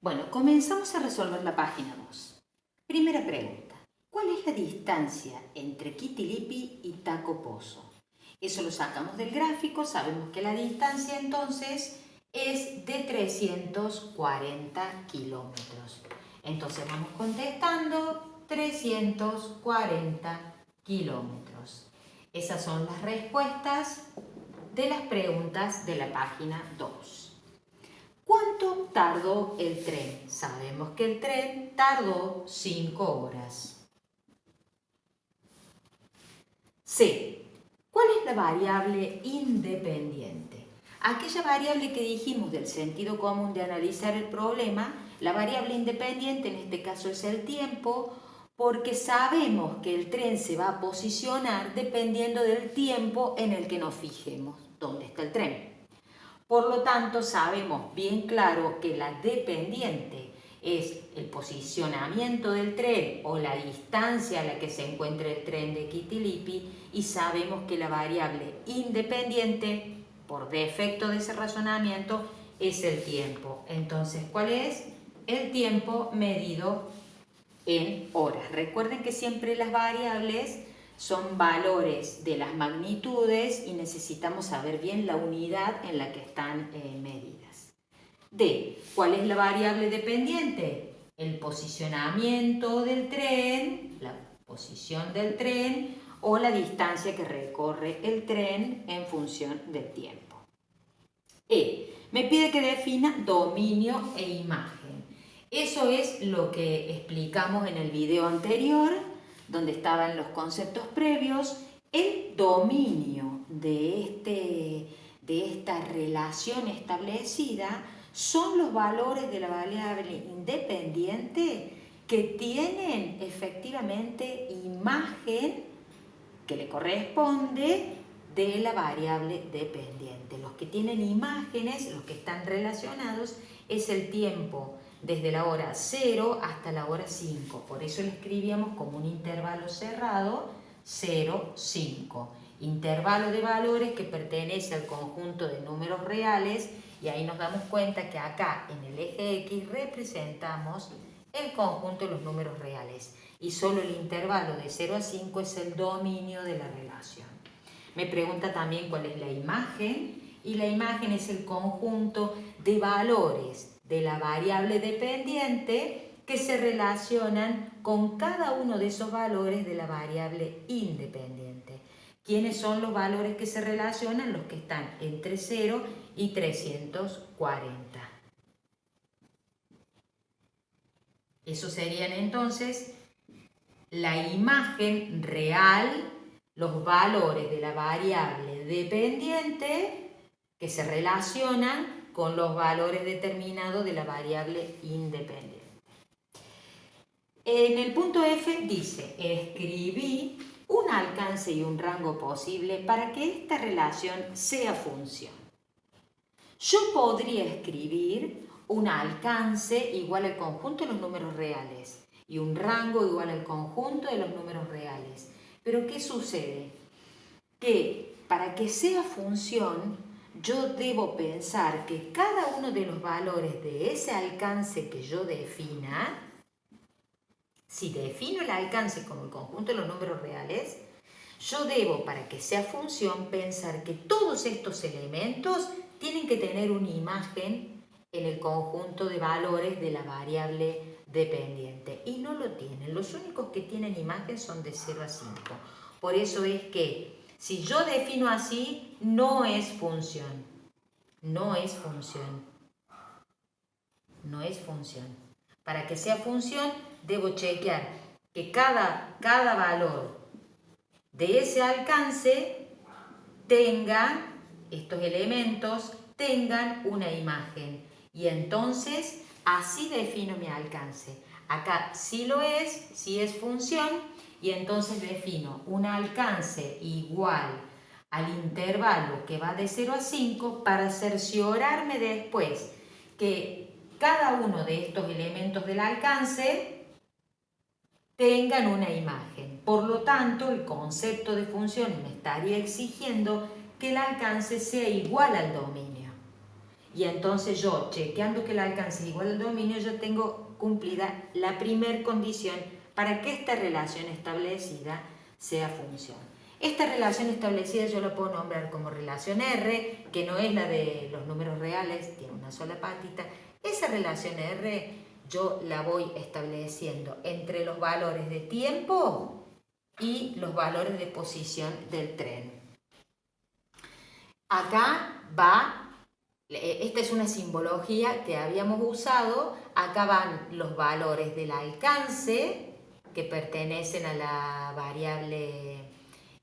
Bueno, comenzamos a resolver la página 2. Primera pregunta. ¿Cuál es la distancia entre Kitilipi y Taco Pozo? Eso lo sacamos del gráfico, sabemos que la distancia entonces es de 340 kilómetros. Entonces vamos contestando 340 kilómetros. Esas son las respuestas de las preguntas de la página 2. ¿Cuánto tardó el tren? Sabemos que el tren tardó 5 horas. C. ¿Cuál es la variable independiente? Aquella variable que dijimos del sentido común de analizar el problema, la variable independiente en este caso es el tiempo, porque sabemos que el tren se va a posicionar dependiendo del tiempo en el que nos fijemos dónde está el tren. Por lo tanto, sabemos bien claro que la dependiente es el posicionamiento del tren o la distancia a la que se encuentra el tren de Kitilipi, y sabemos que la variable independiente, por defecto de ese razonamiento, es el tiempo. Entonces, ¿cuál es? El tiempo medido en horas. Recuerden que siempre las variables son valores de las magnitudes y necesitamos saber bien la unidad en la que están medidas. D. ¿Cuál es la variable dependiente? El posicionamiento del tren, la posición del tren o la distancia que recorre el tren en función del tiempo. E. Me pide que defina dominio e imagen. Eso es lo que explicamos en el video anterior, donde estaban los conceptos previos. El dominio de esta relación establecida son los valores de la variable independiente que tienen efectivamente imagen que le corresponde de la variable dependiente. Los que tienen imágenes, los que están relacionados, es el tiempo desde la hora 0 hasta la hora 5. Por eso lo escribíamos como un intervalo cerrado, 0, 5. Intervalo de valores que pertenece al conjunto de números reales, y ahí nos damos cuenta que acá en el eje X representamos el conjunto de los números reales y solo el intervalo de 0 a 5 es el dominio de la relación. Me pregunta también cuál es la imagen, y la imagen es el conjunto de valores de la variable dependiente que se relacionan con cada uno de esos valores de la variable independiente. ¿Quiénes son los valores que se relacionan? Los que están entre 0 y 340. Esos serían entonces la imagen real, los valores de la variable dependiente que se relacionan con los valores determinados de la variable independiente. En el punto F dice, escribí un alcance y un rango posible para que esta relación sea función. Yo podría escribir un alcance igual al conjunto de los números reales y un rango igual al conjunto de los números reales. Pero ¿qué sucede? Que para que sea función, yo debo pensar que cada uno de los valores de ese alcance que yo defina, si defino el alcance como el conjunto de los números reales, yo debo, para que sea función, pensar que todos estos elementos tienen que tener una imagen en el conjunto de valores de la variable dependiente. Y no lo tienen. Los únicos que tienen imagen son de 0 a 5. Por eso es que si yo defino así, no es función. No es función. No es función. Para que sea función, debo chequear que cada valor de ese alcance tenga, estos elementos tengan una imagen. Y entonces así defino mi alcance. Acá sí lo es, sí es función, y entonces defino un alcance igual al intervalo que va de 0 a 5 para cerciorarme después que cada uno de estos elementos del alcance tengan una imagen. Por lo tanto, el concepto de función me estaría exigiendo que el alcance sea igual al dominio. y entonces yo, chequeando que el alcance es igual al dominio, yo tengo cumplida la primera condición para que esta relación establecida sea función. Esta relación establecida yo la puedo nombrar como relación R, que no es la de los números reales, tiene una sola patita. Esa relación R yo la voy estableciendo entre los valores de tiempo y los valores de posición del tren. Acá va, esta es una simbología que habíamos usado, acá van los valores del alcance que pertenecen a la variable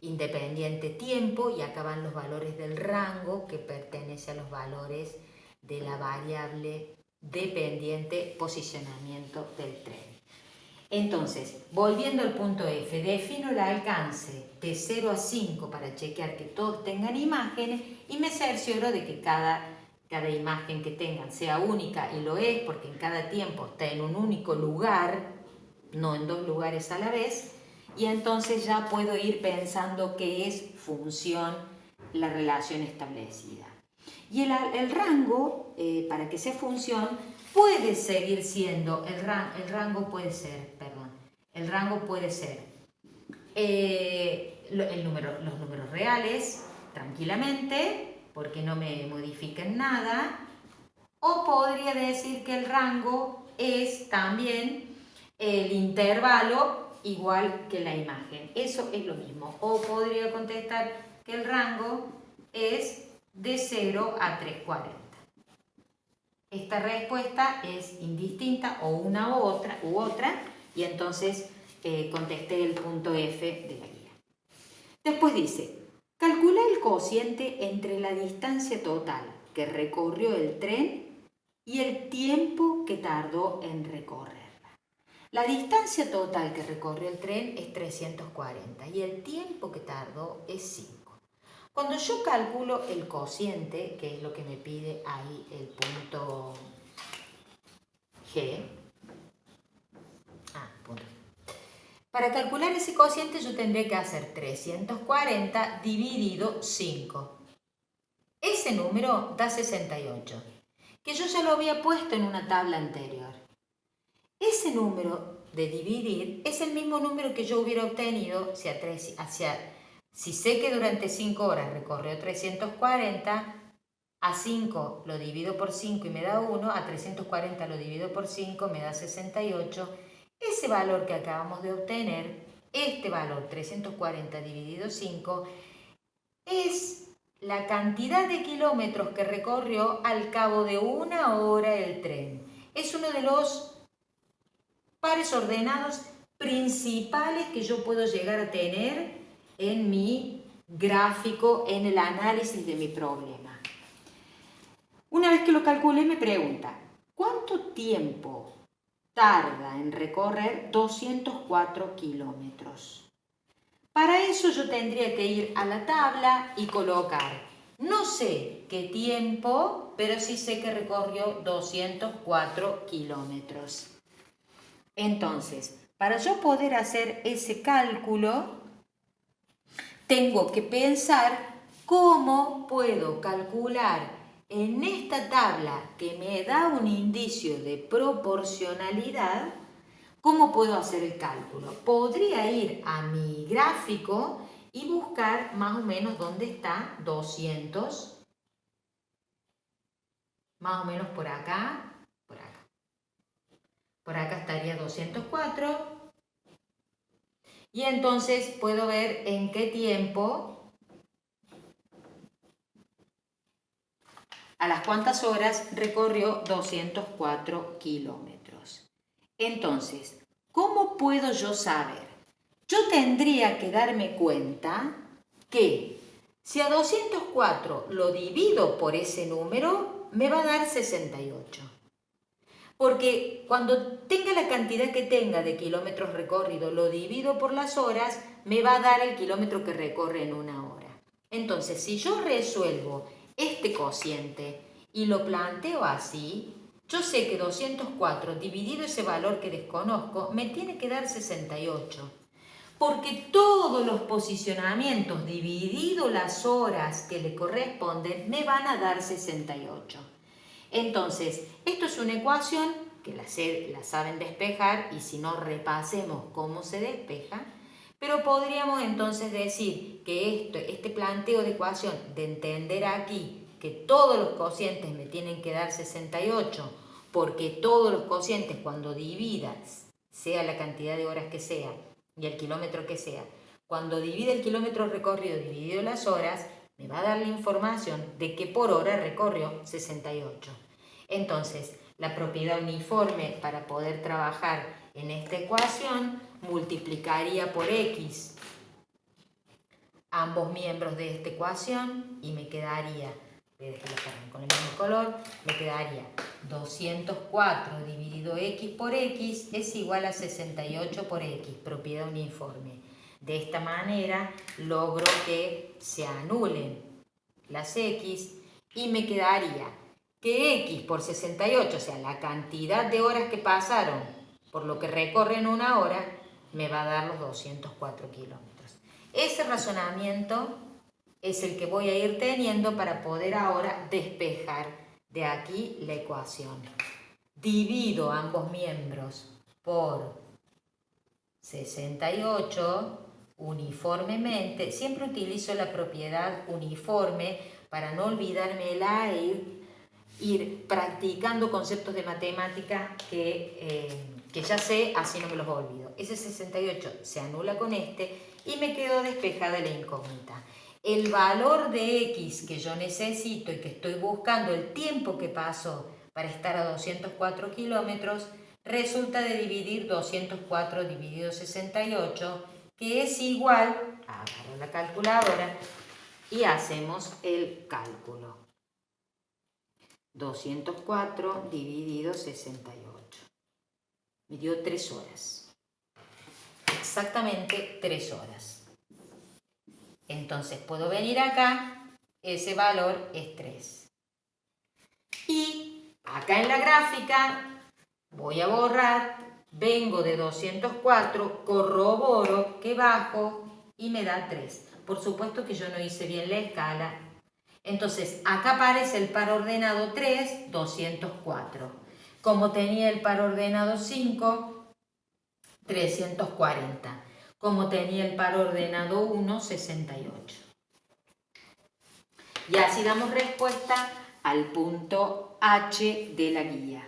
independiente tiempo y acá van los valores del rango que pertenece a los valores de la variable dependiente posicionamiento del tren. Entonces, volviendo al punto F, defino el alcance de 0 a 5 para chequear que todos tengan imágenes y me cercioro de que cada imagen que tengan sea única, y lo es porque en cada tiempo está en un único lugar, no en dos lugares a la vez, y entonces ya puedo ir pensando qué es función la relación establecida. Y el rango, para que sea función, puede seguir siendo, el rango puede ser los números reales, tranquilamente, porque no me modifican nada, o podría decir que el rango es también el intervalo igual que la imagen. Eso es lo mismo. O podría contestar que el rango es de 0 a 340. Esta respuesta es indistinta o una u otra, y entonces contesté el punto F de la guía. Después dice, calcula el cociente entre la distancia total que recorrió el tren y el tiempo que tardó en recorrerla. La distancia total que recorrió el tren es 340 y el tiempo que tardó es 5. Cuando yo calculo el cociente, que es lo que me pide ahí el punto G, para calcular ese cociente yo tendré que hacer 340 dividido 5. Ese número da 68, que yo ya lo había puesto en una tabla anterior. Ese número de dividir es el mismo número que yo hubiera obtenido si sé que durante 5 horas recorrió 340, a 5 lo divido por 5 y me da 1, a 340 lo divido por 5 me da 68. Ese valor que acabamos de obtener, este valor 340 dividido 5, es la cantidad de kilómetros que recorrió al cabo de 1 hora el tren. Es uno de los pares ordenados principales que yo puedo llegar a tener en mi gráfico, en el análisis de mi problema. Una vez que lo calculé me pregunta, ¿cuánto tiempo tarda en recorrer 204 kilómetros? Para eso yo tendría que ir a la tabla y colocar, no sé qué tiempo, pero sí sé que recorrió 204 kilómetros. Entonces, para yo poder hacer ese cálculo, tengo que pensar cómo puedo calcular en esta tabla que me da un indicio de proporcionalidad, ¿cómo puedo hacer el cálculo? Podría ir a mi gráfico y buscar más o menos dónde está 200, más o menos por acá, por acá. Por acá estaría 204. Y entonces puedo ver en qué tiempo, a las cuántas horas recorrió 204 kilómetros. Entonces, ¿cómo puedo yo saber? Yo tendría que darme cuenta que si a 204 lo divido por ese número, me va a dar 68. Porque cuando tenga la cantidad que tenga de kilómetros recorridos, lo divido por las horas, me va a dar el kilómetro que recorre en 1 hora. Entonces, si yo resuelvo este cociente y lo planteo así, yo sé que 204 dividido ese valor que desconozco me tiene que dar 68. Porque todos los posicionamientos dividido las horas que le corresponden me van a dar 68. Entonces, esto es una ecuación que la saben despejar y si no, repasemos cómo se despeja. Pero podríamos entonces decir que este planteo de ecuación, de entender aquí que todos los cocientes me tienen que dar 68, porque todos los cocientes cuando dividas, sea la cantidad de horas que sea y el kilómetro que sea, cuando divide el kilómetro recorrido dividido las horas, me va a dar la información de que por hora recorrió 68. Entonces, la propiedad uniforme para poder trabajar en esta ecuación multiplicaría por x ambos miembros de esta ecuación y me quedaría, voy a dejarlo con el mismo color, me quedaría 204 dividido x por x es igual a 68 por x, propiedad uniforme. De esta manera logro que se anulen las x y me quedaría que x por 68, o sea, la cantidad de horas que pasaron por lo que recorre en una hora, me va a dar los 204 kilómetros. Ese razonamiento es el que voy a ir teniendo para poder ahora despejar de aquí la ecuación. Divido ambos miembros por 68 uniformemente. Siempre utilizo la propiedad uniforme para no olvidármela e ir practicando conceptos de matemática que ya sé, así no me los olvido. Ese 68 se anula con este y me quedó despejada la incógnita. El valor de x que yo necesito y que estoy buscando, el tiempo que pasó para estar a 204 kilómetros, resulta de dividir 204 dividido 68, que es igual, agarro la calculadora y hacemos el cálculo. 204 dividido 68. Me dio 3 horas. Exactamente 3 horas. Entonces puedo venir acá, ese valor es 3. Y acá en la gráfica voy a borrar, vengo de 204, corroboro que bajo y me da 3. Por supuesto que yo no hice bien la escala. Entonces, acá aparece el par ordenado 3, 204. Como tenía el par ordenado 5, 340. Como tenía el par ordenado 1, 68. Y así damos respuesta al punto H de la guía.